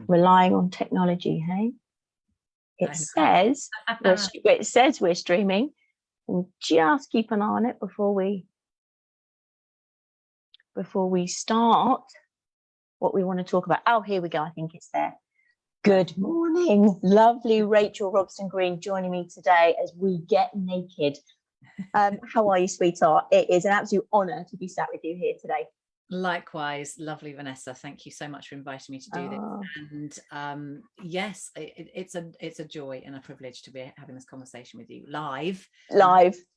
relying on technology, hey? It says we're streaming. And just keep an eye on it before we start what we want to talk about. Oh, here we go. I think it's there. Good morning, lovely Rachael Robson-Green joining me today as we get naked. How are you, sweetheart? It is an absolute honour to be sat with you here today. Likewise, lovely Vanessa. Thank you so much for inviting me to do this. And yes, it's a joy and a privilege to be having this conversation with you live.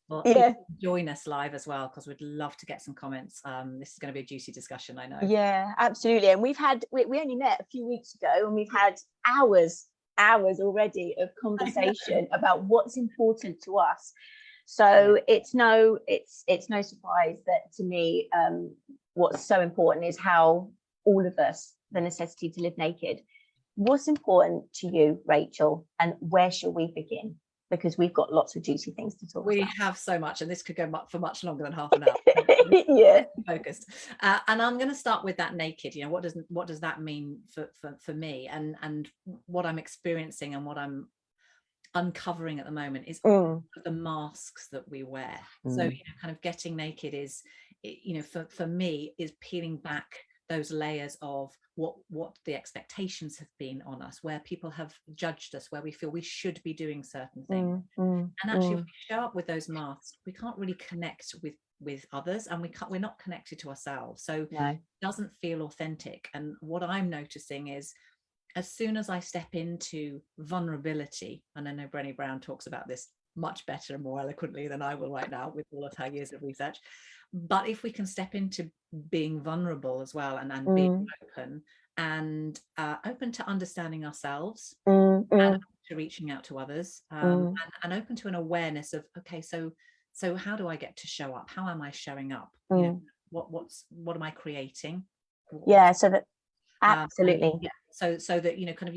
Well, yeah, join us live as well, because we'd love to get some comments. This is going to be a juicy discussion, I know. Yeah, absolutely. And we only met a few weeks ago, and we've had hours already of conversation about what's important to us. So it's no surprise that, to me, what's so important is how all of us, the necessity to live naked. What's important to you, Rachael, and where shall we begin? Because we've got lots of juicy things to talk about. We have so much, and this could go for much longer than half an hour. Yeah, focused. And I'm going to start with that naked. You know, what does that mean for me, and what I'm experiencing and what I'm uncovering at the moment is the masks that we wear. So, you know, kind of getting naked is, you know, for me, is peeling back those layers of what the expectations have been on us, where people have judged us, where we feel we should be doing certain things. And actually, if we show up with those masks, we can't really connect with others, and we're not connected to ourselves. So it doesn't feel authentic. And what I'm noticing is, as soon as I step into vulnerability, and I know Brené Brown talks about this much better and more eloquently than I will right now with all of her years of research, but if we can step into being vulnerable as well, and being open and open to understanding ourselves, and to reaching out to others, and open to an awareness of, okay, so how do I get to show up? How am I showing up? You know, what am I creating? Yeah, so that absolutely. So that, you know, kind of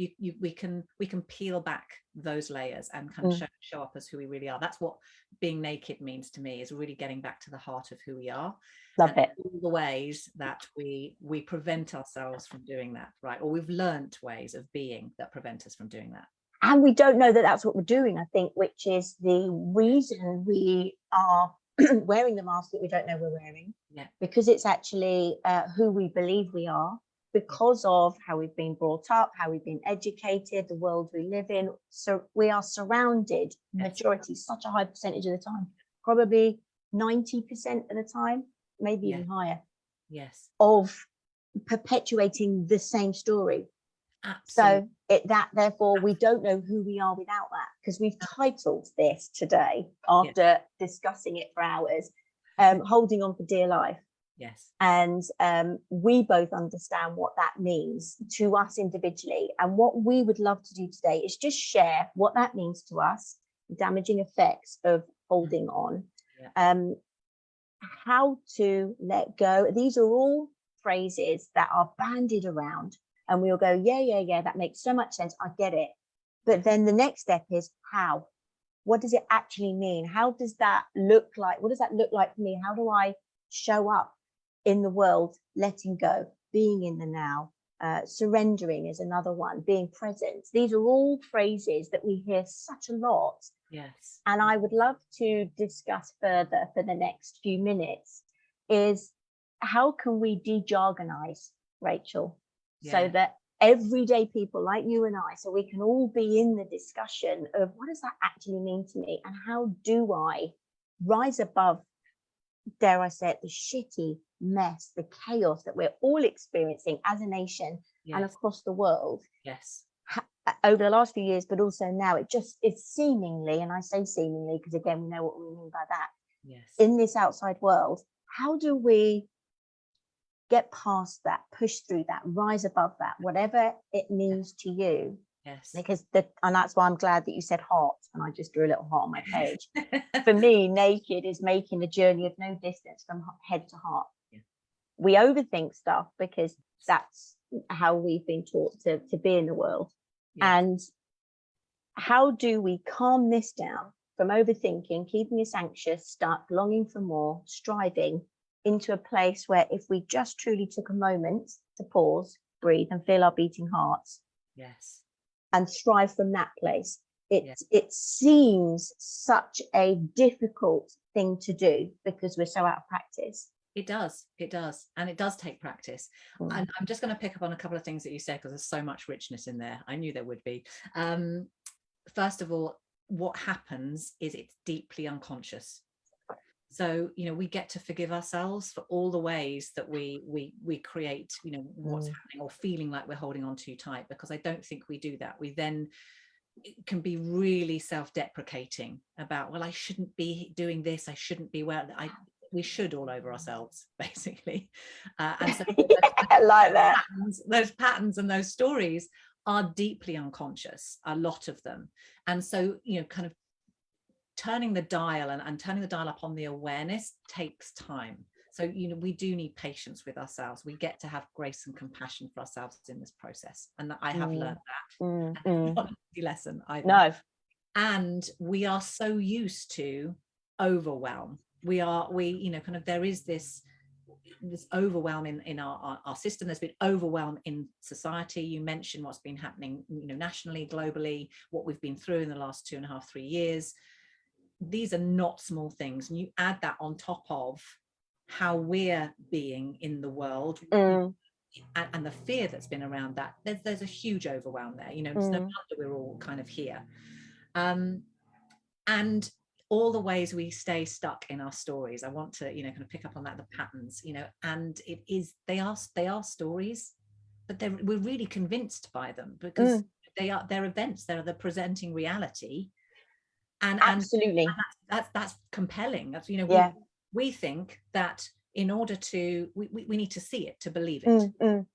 we can peel back those layers and kind of show up as who we really are. That's what being naked means to me, is really getting back to the heart of who we are. Love it. All the ways that we prevent ourselves from doing that, right? Or we've learnt ways of being that prevent us from doing that. And we don't know that that's what we're doing, I think, which is the reason we are wearing the mask that we don't know we're wearing. Yeah. Because it's actually who we believe we are, because of how we've been brought up, how we've been educated, the world we live in. So we are surrounded, majority, such a high percentage of the time, probably 90% of the time, maybe even higher, of perpetuating the same story. Absolutely. So therefore we don't know who we are without that, because we've titled this today, after discussing it for hours, holding on for dear life. Yes. And we both understand what that means to us individually. And what we would love to do today is just share what that means to us, damaging effects of holding on, how to let go. These are all phrases that are bandied around, and we'll go, yeah, that makes so much sense. I get it. But then the next step is how. What does it actually mean? How does that look like? What does that look like for me? How do I show up in the world, letting go, being in the now, surrendering is another one, being present. These are all phrases that we hear such a lot. Yes. And I would love to discuss further for the next few minutes is, how can we de-jargonize, Rachael, so that everyday people like you and I, so we can all be in the discussion of what does that actually mean to me, and how do I rise above, dare I say it, the shitty mess, the chaos that we're all experiencing as a nation and across the world over the last few years, but also now. It just is seemingly, and I say seemingly because again we know what we mean by that, in this outside world. How do we get past that, push through that, rise above that, whatever it means to you? Because and that's why I'm glad that you said heart, and I just drew a little heart on my page. For me, naked is making a journey of no distance from head to heart. We overthink stuff because that's how we've been taught to be in the world. And how do we calm this down from overthinking, keeping us anxious, stuck, longing for more, striving, into a place where if we just truly took a moment to pause, breathe, and feel our beating hearts, Yes. and strive from that place. Yeah. It seems such a difficult thing to do because we're so out of practice. It does. And it does take practice. And I'm just going to pick up on a couple of things that you said, because there's so much richness in there. I knew there would be. First of all, what happens is it's deeply unconscious. So, we get to forgive ourselves for all the ways that we create, what's happening or feeling like we're holding on too tight, because I don't think we do that. We then can be really self-deprecating about, well, I shouldn't be doing this. I shouldn't be we should all over ourselves, basically. And so I like that. Those patterns and those stories are deeply unconscious, a lot of them. And so, kind of turning the dial and turning the dial up on the awareness takes time. So, we do need patience with ourselves. We get to have grace and compassion for ourselves in this process. And I have learned that. It's not an easy lesson either. No. And we are so used to overwhelm. There is this overwhelm in our system. There's been overwhelm in society. You mentioned what's been happening, nationally, globally, what we've been through in the last 2.5, 3 years. These are not small things. And you add that on top of how we're being in the world, and the fear that's been around that. There's a huge overwhelm there. It's no wonder we're all kind of here. And all the ways we stay stuck in our stories. I want to, kind of pick up on that, the patterns, and they are stories, but we're really convinced by them because they're events. They're the presenting reality. And absolutely, and that's compelling. That's, we think that in order to, we need to see it to believe it. And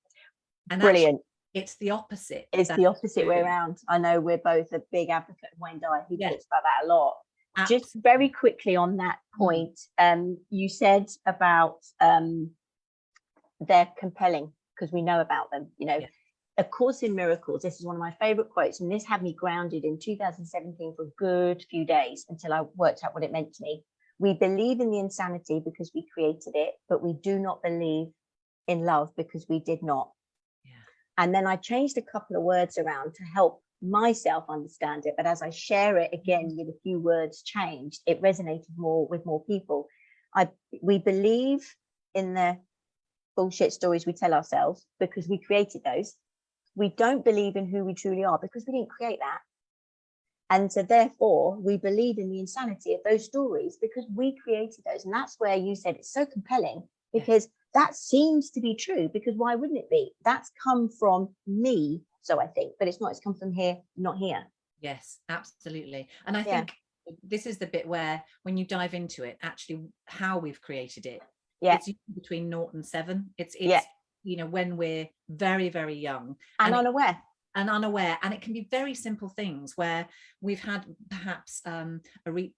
brilliant. It's the opposite. It's the opposite way around. I know we're both a big advocate of Wayne Dyer. He talks about that a lot. Absolutely. Just very quickly on that point, you said about they're compelling because we know about them. A Course in Miracles. This is one of my favorite quotes, and this had me grounded in 2017 for a good few days until I worked out what it meant to me. We believe in the insanity because we created it, but we do not believe in love because we did not. And then I changed a couple of words around to help myself understand it. But as I share it again with a few words changed, it resonated more with more people. We believe in the bullshit stories we tell ourselves because we created those. We don't believe in who we truly are because we didn't create that. And so therefore, we believe in the insanity of those stories because we created those. And that's where you said it's so compelling because that seems to be true, because why wouldn't it be? That's come from me. So I think, but it's not, it's come from here, not here. Yes, absolutely. And I think this is the bit where when you dive into it, actually how we've created it, it's between 0 and 7. It's when we're very, very young and unaware. And it can be very simple things where we've had perhaps I'm going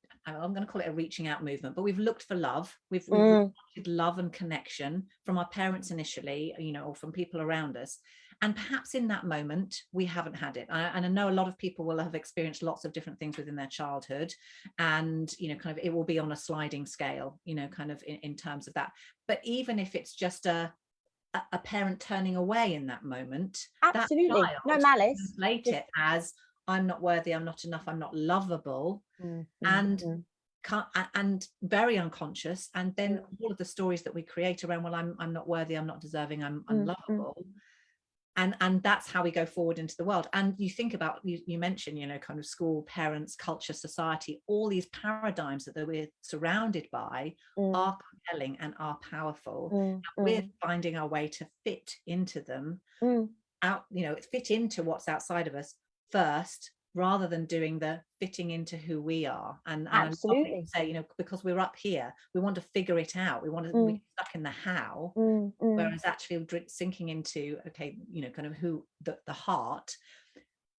to call it a reaching out movement, but we've looked for love. We've wanted love and connection from our parents initially, or from people around us. And perhaps in that moment, we haven't had it. And I know a lot of people will have experienced lots of different things within their childhood. And, kind of it will be on a sliding scale, kind of in terms of that. But even if it's just a parent turning away in that moment, absolutely, that no malice, translate it as I'm not worthy, I'm not enough, I'm not lovable, and very unconscious. And then all of the stories that we create around, well, I'm not worthy, I'm not deserving, I'm unlovable. And that's how we go forward into the world. And you think about, you mentioned, kind of school, parents, culture, society, all these paradigms that we're surrounded by are compelling and are powerful. And we're finding our way to fit into them, fit into what's outside of us first, rather than doing the fitting into who we are. And absolutely say, because we're up here, we want to figure it out. We want to be stuck in the how, whereas actually sinking into, kind of who the heart.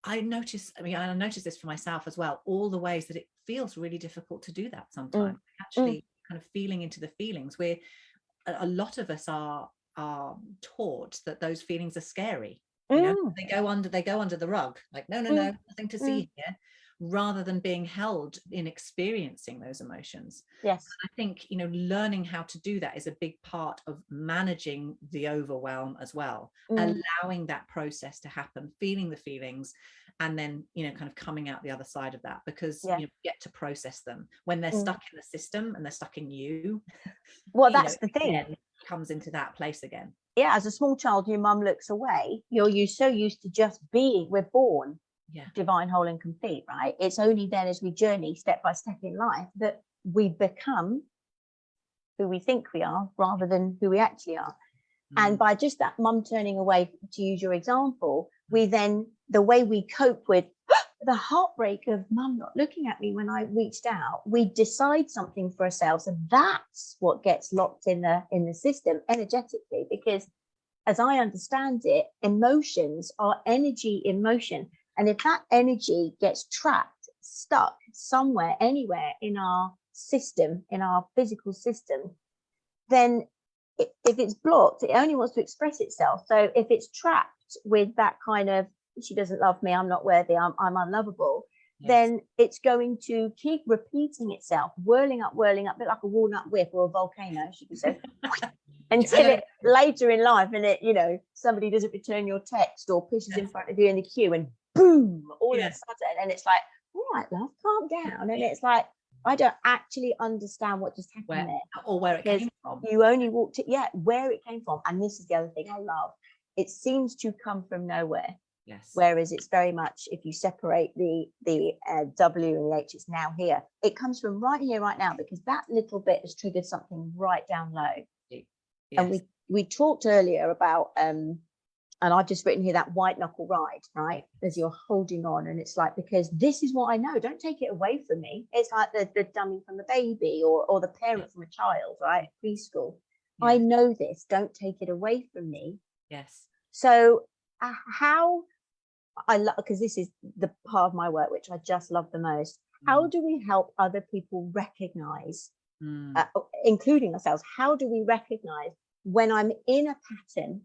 I notice this for myself as well, all the ways that it feels really difficult to do that sometimes. Actually kind of feeling into the feelings, where a lot of us are taught that those feelings are scary. They go under the rug, like no, nothing to see here. rather than being held in experiencing those emotions. Yes. I think, learning how to do that is a big part of managing the overwhelm as well, allowing that process to happen, feeling the feelings, and then, kind of coming out the other side of that, because you get to process them when they're stuck in the system and they're stuck in you. Well, that's the thing. It comes into that place again. Yeah, as a small child, your mum looks away. You're so used to just being. We're born divine, whole, and complete, right? It's only then as we journey step by step in life that we become who we think we are rather than who we actually are. And by just that mum turning away, to use your example, we then, the way we cope with the heartbreak of mum not looking at me when I reached out, we decide something for ourselves, and that's what gets locked in the system energetically. Because as I understand it, emotions are energy in motion, and if that energy gets trapped, stuck somewhere, anywhere in our system, in our physical system, then if it's blocked, it only wants to express itself. So if it's trapped with that kind of, she doesn't love me, I'm not worthy, I'm unlovable, then it's going to keep repeating itself, whirling up, a bit like a walnut whip or a volcano, she could say, until it later in life, and it, somebody doesn't return your text or pushes in front of you in the queue, and boom, all of a sudden, and it's like, all right, love, calm down. And it's like, I don't actually understand what just happened there, or where it came from. You only walked it, where it came from. And this is the other thing I love. It seems to come from nowhere. Yes. Whereas it's very much, if you separate the W and the H, it's now here. It comes from right here, right now, because that little bit has triggered something right down low. Yes. And we talked earlier about and I've just written here that white knuckle ride, right? As you're holding on, and it's like, because this is what I know. Don't take it away from me. It's like the dummy from the baby, or the parent from a child, right? Preschool. I know this. Don't take it away from me. Yes. So how I love, because this is the part of my work which I just love the most. How do we help other people recognize, including ourselves? How do we recognize when I'm in a pattern?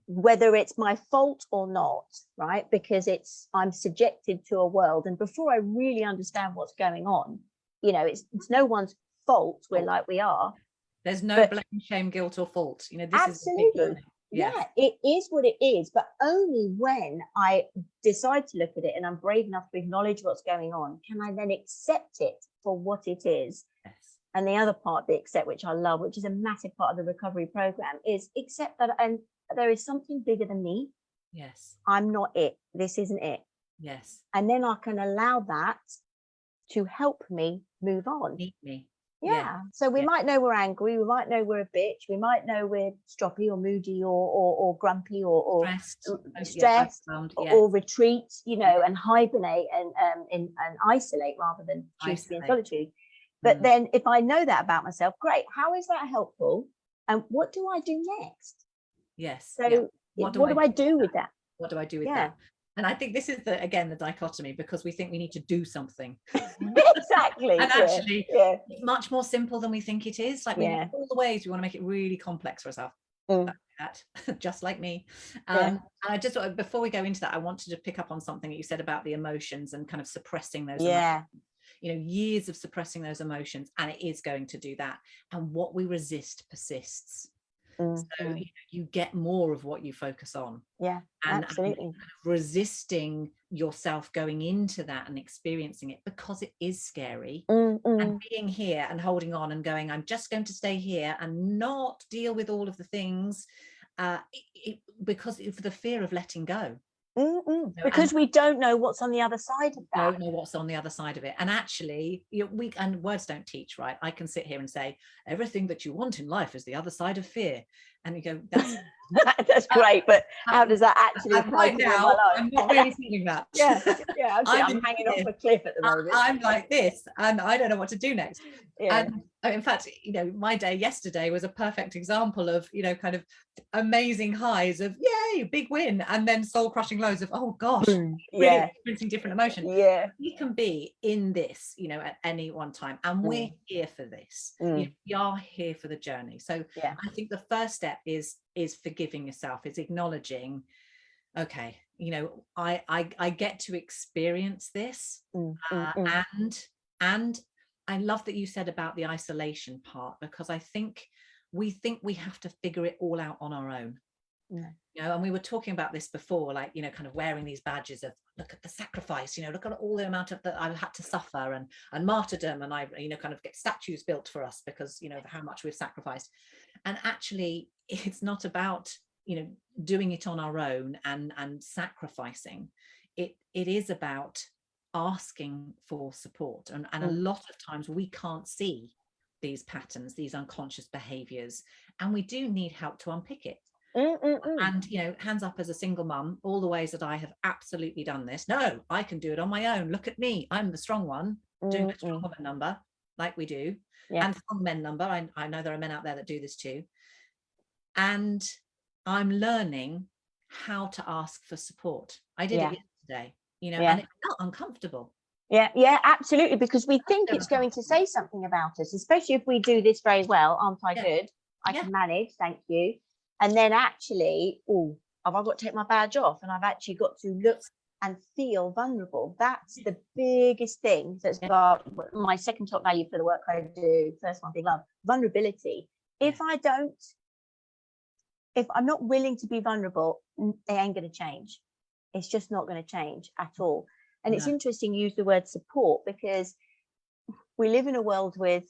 Whether it's my fault or not, right? Because I'm subjected to a world, and before I really understand what's going on, it's no one's fault. We're like we are. There's no blame, shame, guilt, or fault. This absolutely. is it is what it is, but only when I decide to look at it and I'm brave enough to acknowledge what's going on, can I then accept it for what it is. Yes. And the other part, the accept, which I love, which is a massive part of the recovery program, is accept that, and there is something bigger than me. Yes. I'm not it. This isn't it. Yes. And then I can allow that to help me move on. Meet me. Yeah. So we might know we're angry. We might know we're a bitch. We might know we're stroppy or moody or grumpy or stressed or retreat, and hibernate and isolate rather than choose to be in solitude. But then if I know that about myself, great. How is that helpful? And what do I do next? Yes. So what do I do with that? What do I do with that? And I think this is the dichotomy, because we think we need to do something. Exactly. And actually, it's much more simple than we think it is. Like, we know all the ways we want to make it really complex for ourselves. That, just like me. And I just thought, before we go into that, I wanted to pick up on something that you said about the emotions and kind of suppressing those emotions. Years of suppressing those emotions, and it is going to do that. And what we resist persists. So you get more of what you focus on. Absolutely. And resisting yourself going into that and experiencing it, because it is scary. And being here and holding on and going, I'm just going to stay here and not deal with all of the things, because of the fear of letting go. Because we don't know what's on the other side of that. Don't know what's on the other side of it. And actually, and words don't teach, right? I can sit here and say, everything that you want in life is the other side of fear. And you go, that's great, but how does that actually apply right now? I'm not really feeling that. I'm hanging off a cliff at the moment. I'm like this, and I don't know what to do next. And in fact, my day yesterday was a perfect example of, kind of amazing highs of yay, big win, and then soul crushing lows of, oh gosh, really experiencing different emotions. We can be in this, at any one time, and we're here for this. We are here for the journey. So I think the first step is forgiving yourself, is acknowledging, okay, you know, I get to experience this. And I love that you said about the isolation part, because I think we have to figure it all out on our own. Yeah. You know, and we were talking about this before, like, you know, kind of wearing these badges of, look at the sacrifice, you know, look at all the amount of that I've had to suffer, and martyrdom, and I, you know, kind of get statues built for us because, you know, of how much we've sacrificed. And actually, it's not about, you know, doing it on our own and sacrificing. It is about asking for support, and a lot of times we can't see these patterns, these unconscious behaviors, and we do need help to unpick it. And, you know, hands up as a single mum, all the ways that I have absolutely done this. No, I can do it on my own. Look at me, I'm the strong one, doing the strong woman number, like we do. And strong men number. I know there are men out there that do this too. And I'm learning how to ask for support. I did it yesterday, you know, and it felt uncomfortable. Yeah, absolutely, because we think it's going to say something about us, especially if we do this very well. Aren't I good? I can manage, thank you. And then actually, have I got to take my badge off? And I've actually got to look and feel vulnerable. That's the biggest thing. That's about my second top value for the work I do. First one being love, vulnerability. If I'm not willing to be vulnerable, it ain't going to change. It's just not going to change at all. And it's interesting you use the word support, because we live in a world with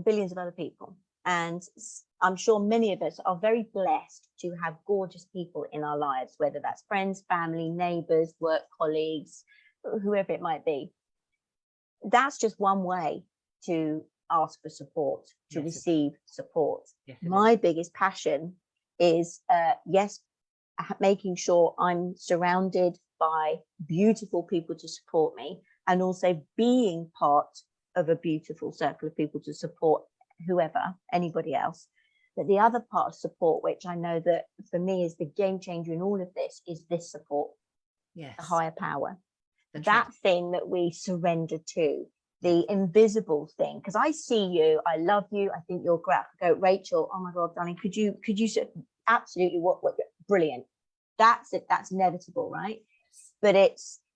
billions of other people. And I'm sure many of us are very blessed to have gorgeous people in our lives, whether that's friends, family, neighbors, work colleagues, whoever it might be. That's just one way to ask for support, to receive support. My biggest passion is, making sure I'm surrounded by beautiful people to support me, and also being part of a beautiful circle of people to support whoever, anybody else. But the other part of support, which I know that for me is the game changer in all of this, is this support, the higher power, that thing that we surrender to, the invisible thing. Because I see you, I love you, I think you're great. I go, Rachel, oh my God, darling, could you absolutely, what brilliant. That's it, that's inevitable, right? But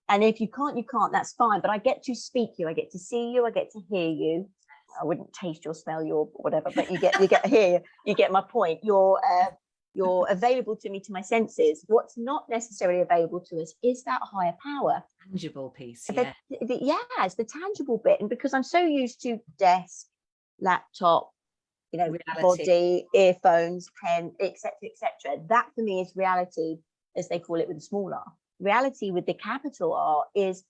and if you can't, that's fine. But I get to speak you, I get to see you, I get to hear you. I wouldn't taste your, smell your, whatever, but you get here, you get my point. You're available to me, to my senses. What's not necessarily available to us is that higher power. Tangible piece, it's the tangible bit. And because I'm so used to desk, laptop, you know, reality, body, earphones, pen, etc., that for me is reality, as they call it with a small r. Reality with the capital R is,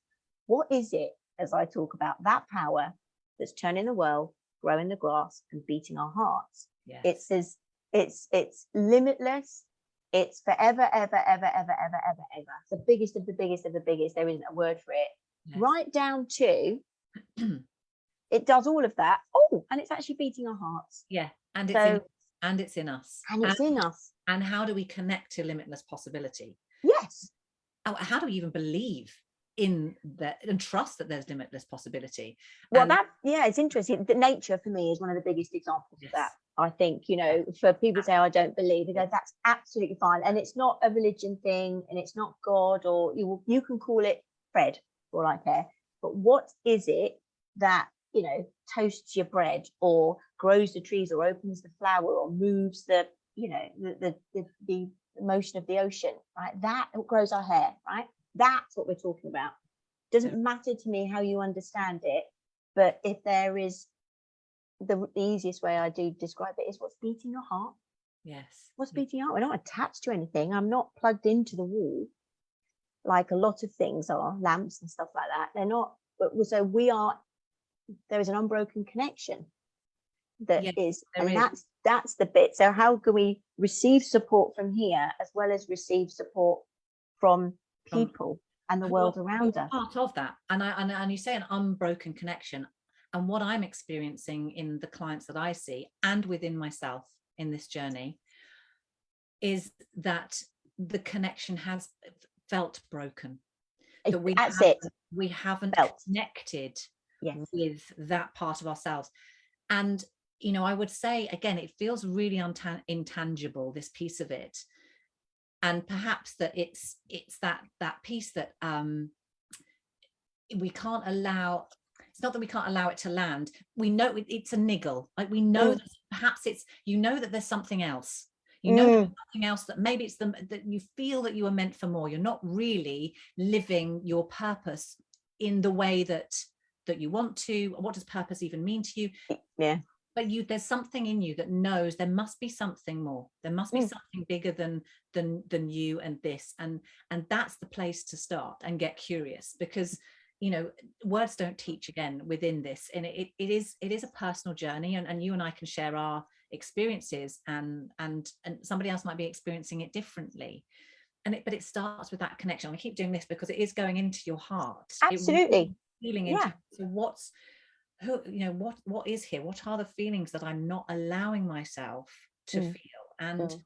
what is it, as I talk about, that power that's turning the world, growing the grass, and beating our hearts. It's limitless. It's forever, ever, ever, ever, ever, ever, ever. The biggest of the biggest of the biggest. There isn't a word for it. Right down to it does all of that. And it's actually beating our hearts. And it's in us. And it's in us. And how do we connect to limitless possibility? Yes. How do we even believe in that and trust that there's limitless possibility? Well, it's interesting. The nature for me is one of the biggest examples of that. I think, you know, for people to say, I don't believe, they go, that's absolutely fine. And it's not a religion thing, and it's not God, or you can call it Fred, for all I care. But what is it that, you know, toasts your bread, or grows the trees, or opens the flower, or moves the, you know, the motion of the ocean, right? That grows our hair, right? That's what we're talking about. Doesn't matter to me how you understand it, but if there is the easiest way I do describe it is what's beating your heart. What's beating your heart? We're not attached to anything. I'm not plugged into the wall like a lot of things are, lamps and stuff like that. They're not. But so there is an unbroken connection that is, and that's the bit. So how can we receive support from here, as well as receive support from people and the world around us? Part of that, and you say an unbroken connection, and what I'm experiencing in the clients that I see and within myself in this journey is that the connection has felt broken. That we haven't connected with that part of ourselves. And, you know, I would say again, it feels really intangible, this piece of it. and perhaps that it's that piece that we can't allow. It's not that we can't allow it to land. We know it's a niggle. Like we know that perhaps it's, you know, that there's something else. You know, there's something else, that maybe it's that you feel that you are meant for more. You're not really living your purpose in the way that you want to. What does purpose even mean to you? Yeah. But there's something in you that knows there must be something more. There must be something bigger than you and this. And that's the place to start and get curious, because you know, words don't teach, again, within this, and it is a personal journey, and you and I can share our experiences, and somebody else might be experiencing it differently, but it starts with that connection. I keep doing this because it is going into your heart. Absolutely. Feeling into, so what is here? What are the feelings that I'm not allowing myself to feel? And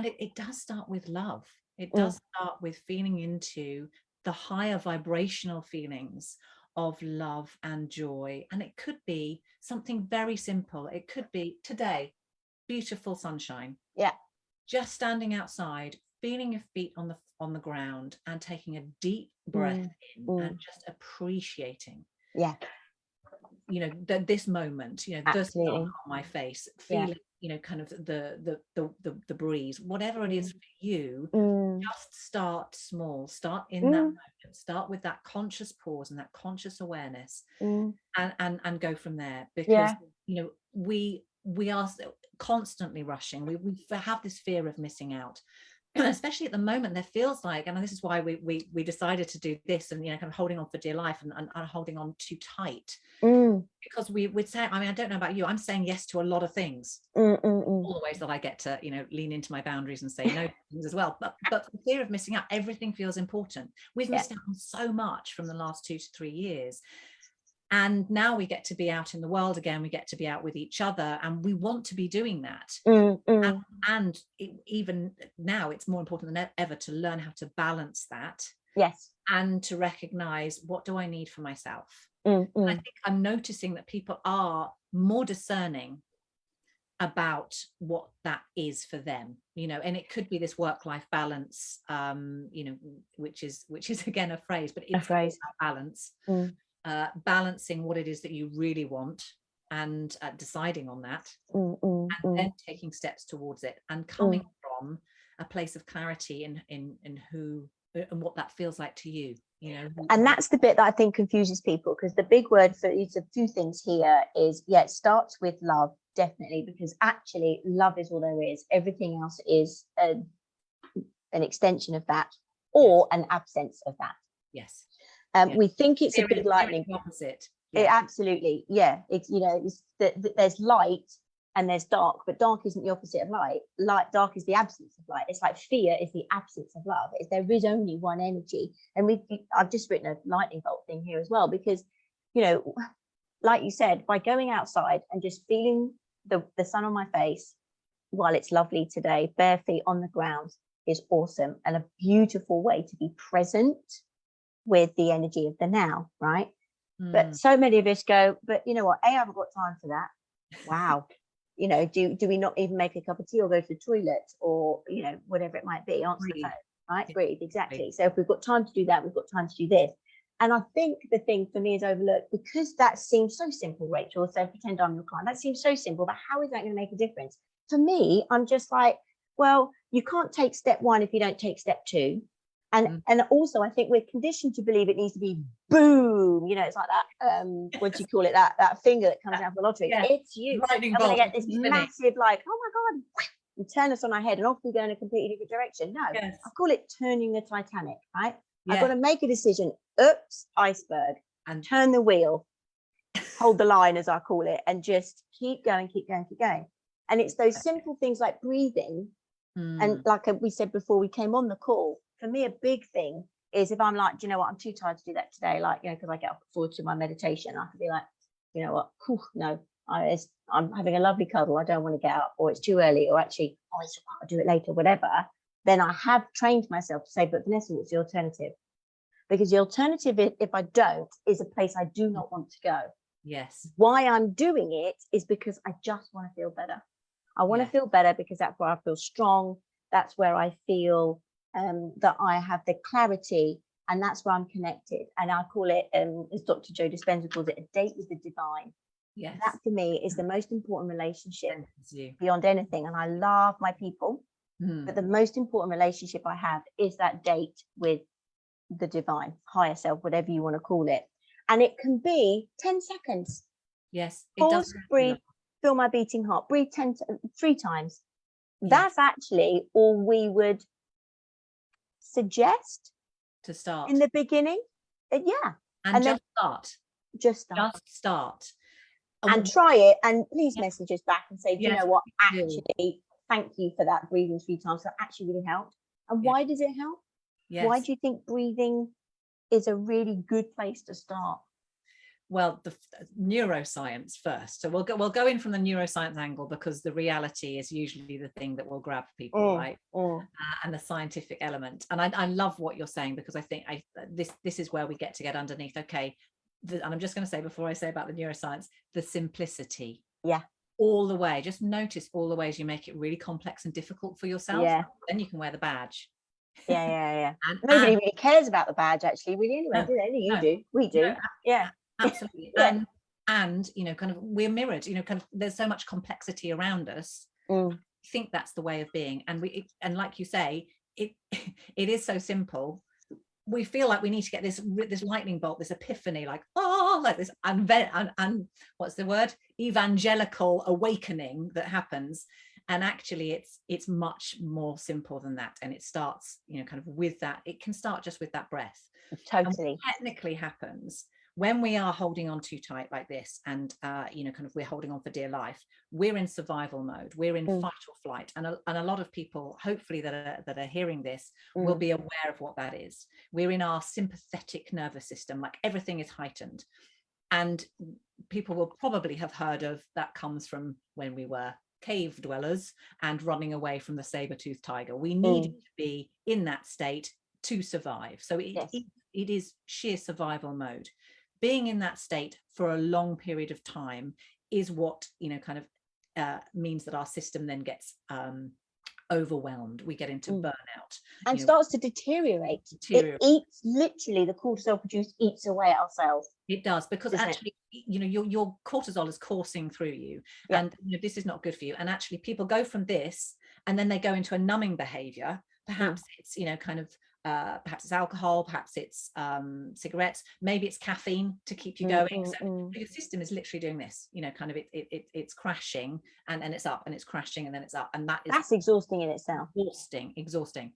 it does start with love. It does start with feeling into the higher vibrational feelings of love and joy. And it could be something very simple. It could be today, beautiful sunshine. Yeah. Just standing outside, feeling your feet on the ground, and taking a deep breath in and just appreciation. Yeah. You know, this moment, you know, the sun on my face, feeling, you know, kind of the breeze, whatever it is for you. Just start small, start in that moment, start with that conscious pause and that conscious awareness, and go from there. Because you know, we are constantly rushing. We have this fear of missing out, especially at the moment. There feels like, and this is why we decided to do this, and you know, kind of holding on for dear life and holding on too tight, because we would say, I mean, I don't know about you, I'm saying yes to a lot of things, all the ways that I get to, you know, lean into my boundaries and say no to things as well, but the fear of missing out, everything feels important. We've missed out on so much from the last 2 to 3 years, and now we get to be out in the world again. We get to be out with each other, and we want to be doing that. And even now, it's more important than ever to learn how to balance that. Yes. And to recognize, what do I need for myself? I think I'm noticing that people are more discerning about what that is for them, you know, and it could be this work-life balance, you know, which is again a phrase, but it's about balance. Balancing what it is that you really want, and deciding on that, and then taking steps towards it, and coming from a place of clarity in who and what that feels like to you, you know. And that's the bit that I think confuses people, because the big word for each of two things here is, it starts with love, definitely, because actually love is all there is. Everything else is an extension of that, or an absence of that. Yes. We think it's a big lightning opposite. It absolutely, it's, you know, it's there's light and there's dark, but dark isn't the opposite of light. Dark is the absence of light. It's like fear is the absence of love. There is only one energy. And I've just written a lightning bolt thing here as well, because, you know, like you said, by going outside and just feeling the sun on my face while it's lovely today, bare feet on the ground, is awesome, and a beautiful way to be present with the energy of the now, right? But so many of us go, but you know what, I haven't got time for that. Wow. You know, do we not even make a cup of tea or go to the toilet, or, you know, whatever it might be, answer the phone, right? Breathe, exactly. So if we've got time to do that, we've got time to do this. And I think the thing for me is overlooked, because that seems so simple, Rachel. So pretend I'm your client. That seems so simple, but how is that going to make a difference? For me, I'm just like, well, you can't take step 1 if you don't take step 2. And also, I think we're conditioned to believe it needs to be boom. You know, it's like that. What do you call it? That finger that comes out of the lottery. Yeah. It's you. I'm going to get this massive, like, oh my God, and turn us on our head, and off we go in a completely different direction. No, yes. I call it turning the Titanic. Right? Yeah. I've got to make a decision. Oops, iceberg, and turn the wheel, hold the line, as I call it, and just keep going, keep going, keep going. And it's those simple things like breathing, and like we said before we came on the call. For me, a big thing is if I'm like, do you know what, I'm too tired to do that today, like, you know, because I get up forward to my meditation, I could be like, you know what, no, I'm having a lovely cuddle, I don't want to get up, or it's too early, or actually, I'll do it later, whatever. Then I have trained myself to say, but Vanessa, what's the alternative? Because the alternative, if I don't, is a place I do not want to go. Yes. Why I'm doing it is because I just want to feel better. I want to feel better because that's where I feel strong. That's where I feel that I have the clarity, and that's where I'm connected. And I call it, as Dr. Joe Dispenza calls it, a date with the divine. Yes. That for me is the most important relationship You. beyond anything. And I love my people, but the most important relationship I have is that date with the divine, higher self, whatever you want to call it. And it can be 10 seconds. Yes. Pause, breathe, feel my beating heart, breathe 3 times. Yes. That's actually all we would suggest to start in the beginning. Yeah. And just start. Just start. And try it. And please message us back and say, do you Yes, know what? Actually, thank you for that breathing 3 times. That actually really helped. And why does it help? Yes. Why do you think breathing is a really good place to start? Well, the neuroscience first. So we'll go in from the neuroscience angle, because the reality is usually the thing that will grab people, right? And the scientific element. And I love what you're saying, because I think this is where we get underneath. Okay, and I'm just going to say, before I say about the neuroscience, the simplicity. Yeah. All the way. Just notice all the ways you make it really complex and difficult for yourself. Yeah. Then you can wear the badge. Yeah. Nobody really cares about the badge, actually, really, anyway, do they? You do. We do. Yeah. Absolutely. And you know, kind of, we're mirrored, you know, kind of, there's so much complexity around us. I think that's the way of being. And and like you say, it is so simple. We feel like we need to get this lightning bolt, this epiphany, like this and what's the word, evangelical awakening that happens. And actually it's much more simple than that. And it starts, you know, kind of with that. It can start just with that breath. Totally. And what technically happens when we are holding on too tight like this, and you know, kind of, we're holding on for dear life, we're in survival mode, we're in fight or flight. And a lot of people, hopefully, that are hearing this will be aware of what that is. We're in our sympathetic nervous system, like everything is heightened. And people will probably have heard of that, comes from when we were cave dwellers and running away from the saber-toothed tiger. We needed to be in that state to survive. So it is sheer survival mode. Being in that state for a long period of time is what, you know, kind of means that our system then gets overwhelmed. We get into burnout and starts to deteriorate. It eats, literally, the cortisol produced eats away at our cells. It does, because actually, you know, your cortisol is coursing through you, and you know, this is not good for you. And actually, people go from this and then they go into a numbing behavior. Perhaps it's, you know, kind of perhaps it's alcohol, perhaps it's cigarettes, maybe it's caffeine to keep you going. So your system is literally doing this, you know, kind of it's crashing and it's up, and it's crashing and then it's up, and that's exhausting in itself. Exhausting.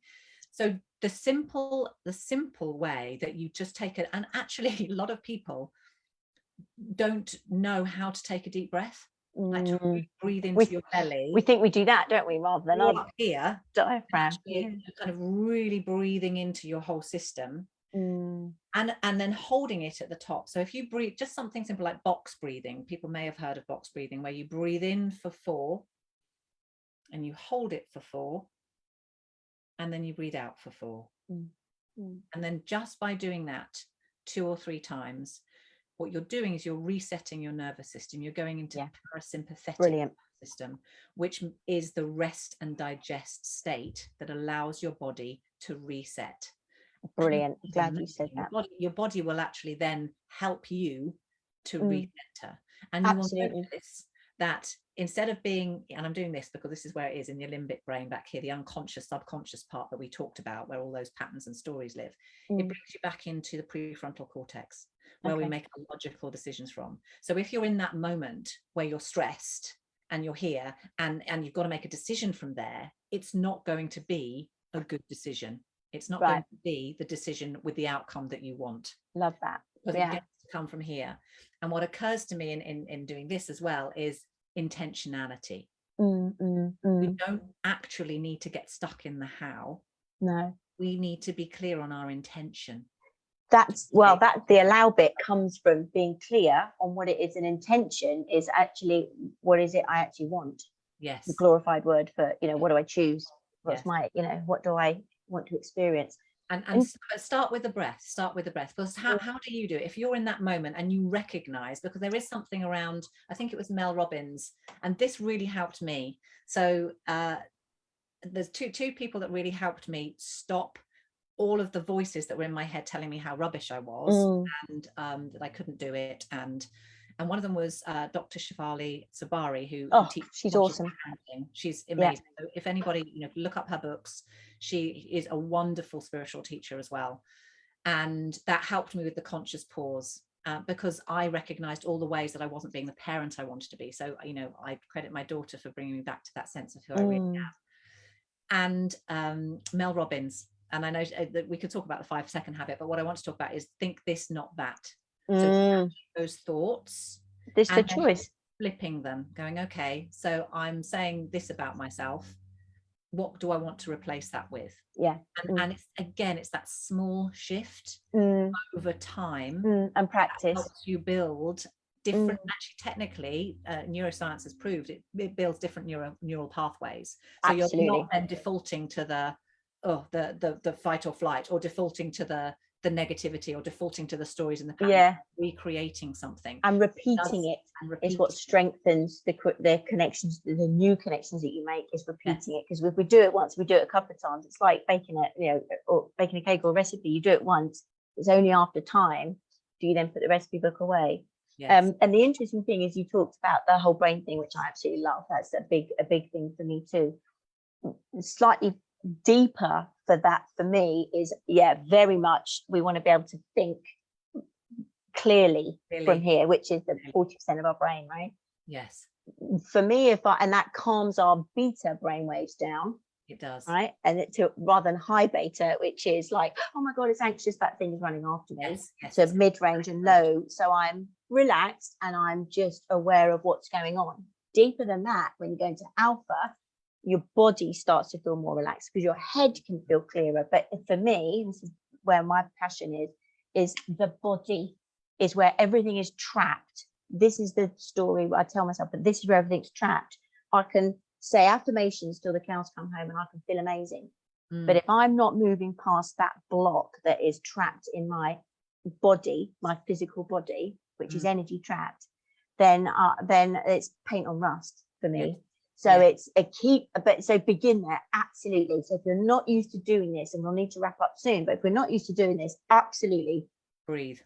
So the simple way that you just take it, and actually a lot of people don't know how to take a deep breath. Actually breathe into your belly. We think we do that, don't we, rather than up here, diaphragm. Kind of really breathing into your whole system, and then holding it at the top. So if you breathe, just something simple like box breathing. People may have heard of box breathing, where you breathe in for 4 and you hold it for 4, and then you breathe out for 4. And then just by doing that 2 or 3 times, what you're doing is you're resetting your nervous system. You're going into parasympathetic system, which is the rest and digest state that allows your body to reset. Brilliant. Glad you said that. Your body will actually then help you to recenter. And you will notice that instead of being, and I'm doing this because this is where it is in the limbic brain back here, the unconscious, subconscious part that we talked about, where all those patterns and stories live, it brings you back into the prefrontal cortex, where we make logical decisions from. So if you're in that moment where you're stressed and you're here and you've got to make a decision from there, it's not going to be a good decision. It's not going to be the decision with the outcome that you want. Love that. Because it gets to come from here. And what occurs to me in doing this as well is intentionality. We don't actually need to get stuck in the how. No. We need to be clear on our intention. That the allow bit comes from being clear on what it is. An intention is actually, what is it I actually want? Yes. The glorified word for, you know, what do I choose? What's my, you know, what do I want to experience? And start with the breath. Because how do you do it? If you're in that moment and you recognize, because there is something around, I think it was Mel Robbins, and this really helped me. So there's two people that really helped me stop all of the voices that were in my head telling me how rubbish I was, and that I couldn't do it. And one of them was Dr. Shivali Sabari, who teaches. She's awesome. She's amazing. So if anybody, look up her books. She is a wonderful spiritual teacher as well. And that helped me with the conscious pause, because I recognized all the ways that I wasn't being the parent I wanted to be. So, I credit my daughter for bringing me back to that sense of who I really am. And Mel Robbins. And I know that we could talk about the 5-second habit, but what I want to talk about is think this, not that. So those thoughts, this the choice, flipping them, going, okay, so I'm saying this about myself. What do I want to replace that with? And it's that small shift over time and practice that helps you build different. Actually, technically, neuroscience has proved it builds different neural pathways. So Absolutely. You're not then defaulting to the fight or flight, or defaulting to the negativity, or defaulting to the stories in the past. Recreating something and repeating it is what strengthens the connections. The new connections that you make is repeating it, because if we do it once, we do it a couple of times. It's like baking or baking a cake or a recipe. You do it once, it's only after time do you then put the recipe book away. And the interesting thing is, you talked about the whole brain thing, which I absolutely love. That's a big thing for me too. Slightly deeper for that for me is very much we want to be able to think clearly from here, which is the 40% of our brain, right? Yes. For me, and that calms our beta brain waves down. It does, right? And it to rather than high beta, which is like, oh my god, it's anxious, that thing is running after me. So mid-range and low, so I'm relaxed and I'm just aware of what's going on. Deeper than that, when you go into alpha, your body starts to feel more relaxed because your head can feel clearer. But for me, this is where my passion is the body is where everything is trapped. This is the story I tell myself, but this is where everything's trapped. I can say affirmations till the cows come home and I can feel amazing. But if I'm not moving past that block that is trapped in my body, my physical body, which is energy trapped, then it's paint on rust for me. So it's so begin there, absolutely. So if you're not used to doing this, and we'll need to wrap up soon, but if we're not used to doing this, absolutely breathe.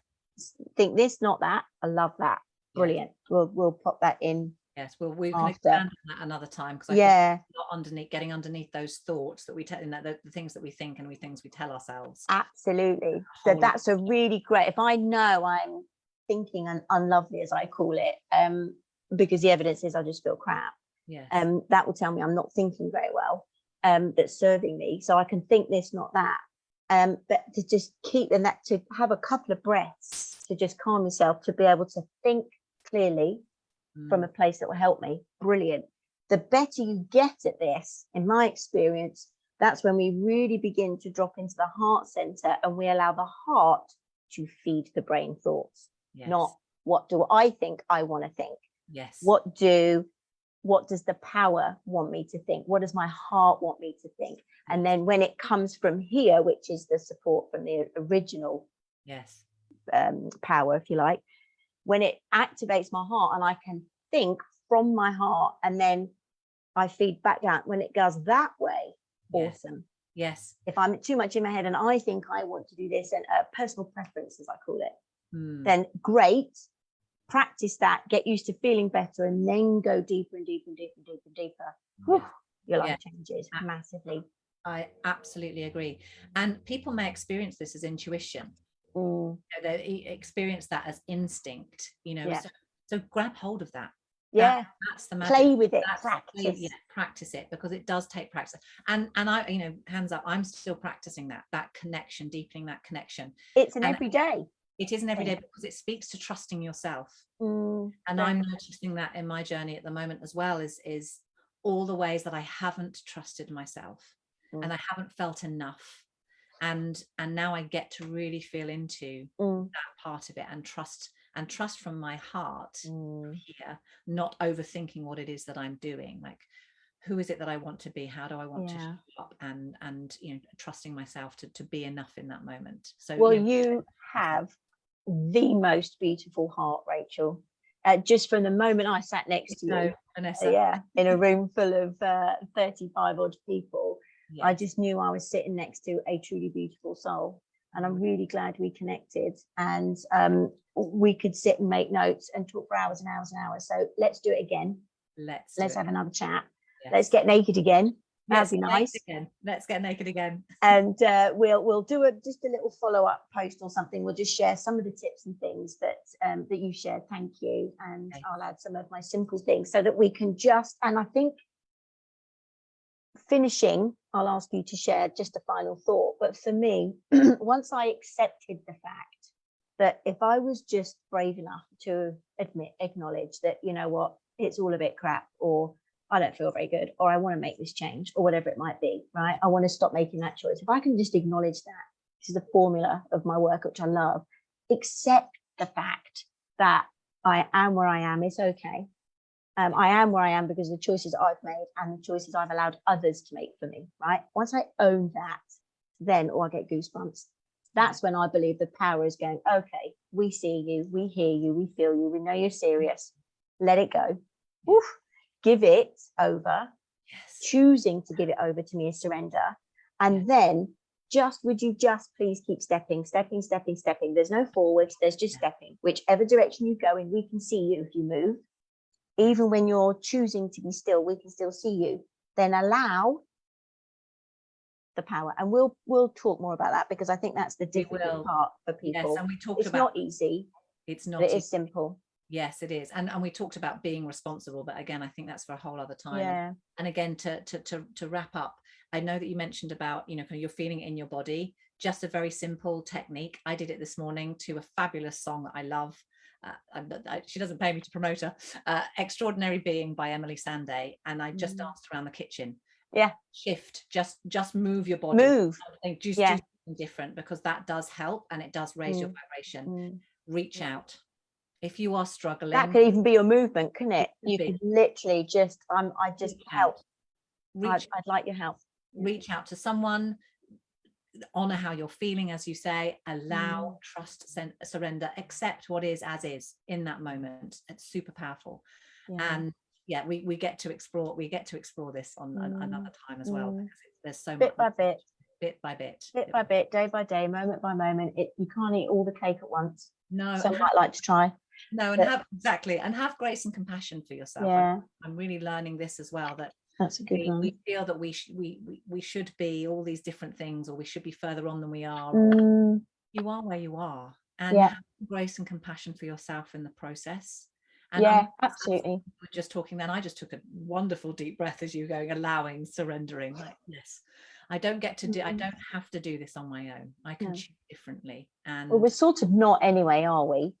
Think this, not that. I love that. Brilliant. We'll pop that in. Yes, well, we can expand on that another time, because I think getting underneath those thoughts that we tell, the things that we think and things we tell ourselves. Absolutely. So that's a really great. If I know I'm thinking unlovely, as I call it, because the evidence is I just feel crap. Yes. That will tell me I'm not thinking very well. That's serving me. So I can think this, not that. But to just keep to have a couple of breaths to just calm yourself, to be able to think clearly from a place that will help me. Brilliant. The better you get at this, in my experience, that's when we really begin to drop into the heart center, and we allow the heart to feed the brain thoughts. Not what do I think I want to think. Yes. What does the power want me to think? What does my heart want me to think? And then when it comes from here, which is the support from the original power, if you like, when it activates my heart and I can think from my heart, and then I feed back down, when it goes that way, awesome. Yes. If I'm too much in my head and I think I want to do this, and personal preference, as I call it, then great. Practice that, get used to feeling better, and then go deeper and deeper and deeper and deeper and deeper. Whew, your life changes massively. I absolutely agree. And people may experience this as intuition. They experience that as instinct, so grab hold of that. That's the magic. Play with it. Practice it, because it does take practice. And I, hands up, I'm still practicing that connection, deepening that connection. It's an everyday. It is an everyday, because it speaks to trusting yourself. And I'm noticing that in my journey at the moment as well, is all the ways that I haven't trusted myself and I haven't felt enough. And now I get to really feel into that part of it, and trust from my heart here, not overthinking what it is that I'm doing. Like, who is it that I want to be? How do I want to show up? And trusting myself to be enough in that moment. So you have the most beautiful heart, Rachel. just from the moment I sat next to you, Vanessa. in a room full of 35 odd people, Yes. I just knew I was sitting next to a truly beautiful soul. And I'm really glad we connected, and we could sit and make notes and talk for hours and hours and hours. So let's do it again. Let's have another chat. Yes. Let's get naked again. That'd be nice. Let's get naked again. And we'll do just a little follow-up post or something. We'll just share some of the tips and things that that you shared. Thank you. And I'll add some of my simple things so that we can just, and I think finishing, I'll ask you to share just a final thought. But for me, once I accepted the fact that if I was just brave enough to acknowledge that, you know what, it's all a bit crap, or I don't feel very good, or I want to make this change, or whatever it might be, right? I want to stop making that choice. If I can just acknowledge that, this is the formula of my work, which I love, accept the fact that I am where I am, it's okay. I am where I am because of the choices I've made and the choices I've allowed others to make for me, right? Once I own that, then, I get goosebumps. That's when I believe the power is going, okay, we see you, we hear you, we feel you, we know you're serious. Let it go. Oof. Give it over. Yes. Choosing to give it over to me is surrender. And then would you just please keep stepping. There's no forwards, there's just stepping. Whichever direction you go in, we can see you if you move. Even when you're choosing to be still, we can still see you. Then allow the power. And we'll talk more about that, because I think that's the difficult part for people. Yes, and we talked it's not easy. It's not. But it is simple. Yes, it is. And we talked about being responsible, but again, I think that's for a whole other time. Yeah. And again, to wrap up, I know that you mentioned about, you know, kind of you're feeling it in your body. Just a very simple technique. I did it this morning to a fabulous song that I love. She doesn't pay me to promote her. Extraordinary Being by Emily Sandé. And I just danced around the kitchen. Yeah. Shift. Just move your body. Move. Do something different, because that does help, and it does raise your vibration. Reach out. If you are struggling, that could even be your movement, couldn't it? You could literally just I just help. I'd like your help. Reach out to someone. Honor how you're feeling, as you say. Allow, trust, surrender, accept what is as is in that moment. It's super powerful. And we get to explore this on another time as well, because there's so bit much by bit, bit by bit, day by day, moment by moment. You can't eat all the cake at once. No. Some might like to try. No, and have grace and compassion for yourself. Yeah. I'm really learning this as well, that that's a good one. We feel that we should be all these different things, or we should be further on than we are. You are where you are, and have grace and compassion for yourself in the process. And absolutely. We're just talking then. I just took a wonderful deep breath as you going, allowing, surrendering. Like, yes, I don't have to do this on my own. I can choose differently. And we're sort of not anyway, are we?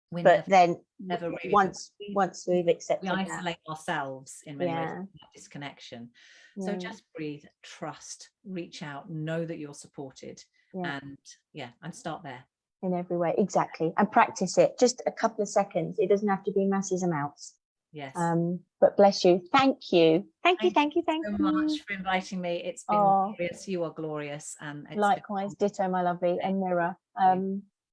But never really once we've accepted, we isolate ourselves in many ways, disconnection. So just breathe, trust, reach out, know that you're supported, and start there. In every way, exactly. And practice it, just a couple of seconds. It doesn't have to be massive amounts. Yes. But bless you. Thank you so much for inviting me. It's been glorious. You are glorious. And likewise, ditto, my lovely, and mirror.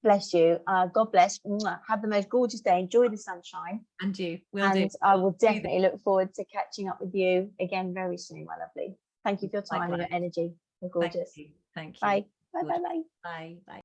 Bless you. God bless. Have the most gorgeous day. Enjoy the sunshine. And you. I will definitely look forward to catching up with you again very soon, my lovely. Thank you for your time and your energy. You're gorgeous. Thank you. Bye. Bye. Bye. Bye. Bye. Bye.